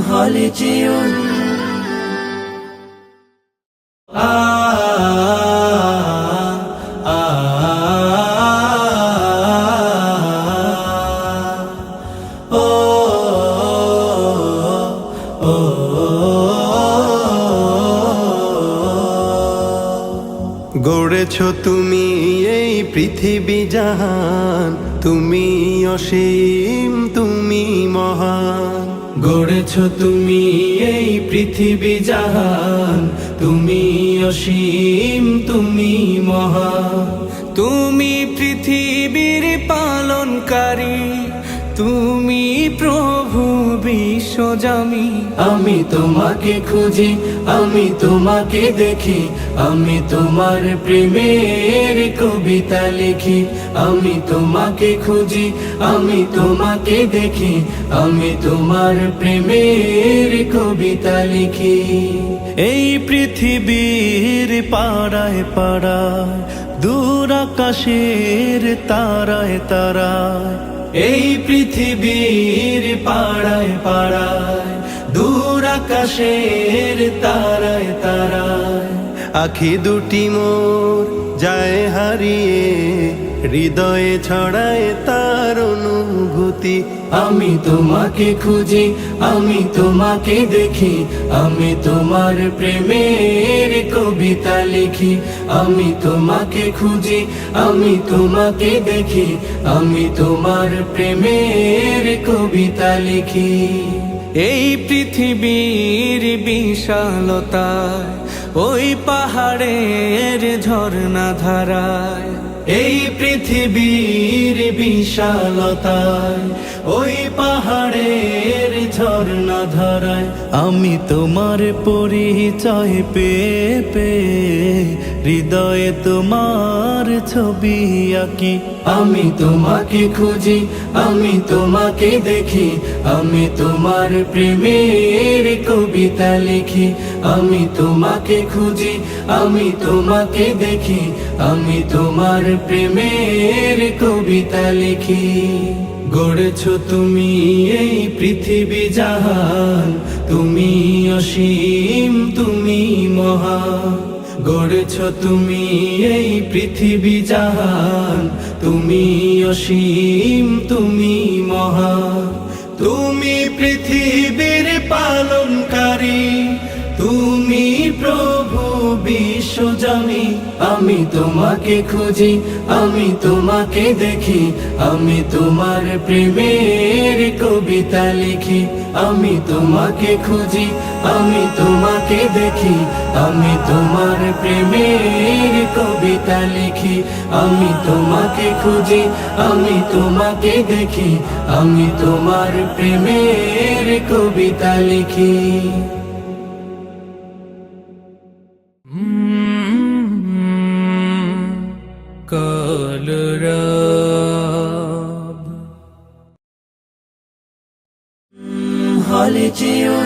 হলে যেও গড়েছো তুমি এই পৃথিবী জাহান, তুমি অসীম তুমি মহান। গড়েছো তুমি এই পৃথিবী জাহান, তুমি অসীম তুমি মহান। তুমি পৃথিবীর পালনকারী, তুমি প্রভু বিশ্বজামি। আমি তোমাকে খুঁজি, আমি তোমাকে দেখি, আমি তোমার প্রেমের কবিতা লিখি। আমি তোমাকে খুঁজি, আমি তোমাকে দেখি, আমি তোমার প্রেমের কবিতা লিখি। এই পৃথিবীর পাড়ায় পাড়ায়, দূর আকাশের তারায় তারায়। এই পৃথিবীর পাড়ায় পাড়ায়, দূর আকাশের তারায় তারায়। আখি দুটি মোর যায় হারিয়ে, হৃদয়ে ছড়ায় তার অনুভূতি। আমি তোমাকে খুঁজি, আমি তোমাকে দেখি, আমি তোমার প্রেমের কবিতা লিখি। আমি তোমাকে খুঁজি, আমি তোমাকে দেখি, আমি তোমার প্রেমের কবিতা লিখি। এই পৃথিবীর বিশালতায়, ওই পাহাড়ের ঝর্ণা ধারায়। এই পৃথিবীর বিশালতায়, ওই পাহাড়ের ঝর্ণা ধারায়। আমি তোমার পরিচয় পেয়ে পেয়ে, হৃদয়ে তোমার ছবি আঁকি। আমি তোমাকে খুঁজি, আমি তোমাকে দেখি, আমি তোমার প্রেমের কবিতা লিখি। আমি তোমাকে খুঁজি, আমি তোমাকে দেখি, আমি তোমার প্রেমের কবিতা লিখি। গড়েছো তুমি এই পৃথিবী জাহান, তুমি অসীম তুমি মহান। গড়েছো তুমি এই পৃথিবী জাহান, তুমি অসীম তুমি মহান। তুমি পৃথিবীর পালনকারী, তুমি প্রভু বিশ্বজামি। আমি তোমাকে খুঁজি, আমি তোমাকে দেখি, আমি তোমার প্রেমের কবিতা লিখি। আমি তোমাকে খুঁজি, আমি তোমাকে দেখি, আমি তোমার প্রেমের কবিতা লিখি। আমি তোমাকে খুঁজি, আমি তোমাকে দেখি, আমি তোমার প্রেমের কবিতা লিখি। কলরব হলে যেও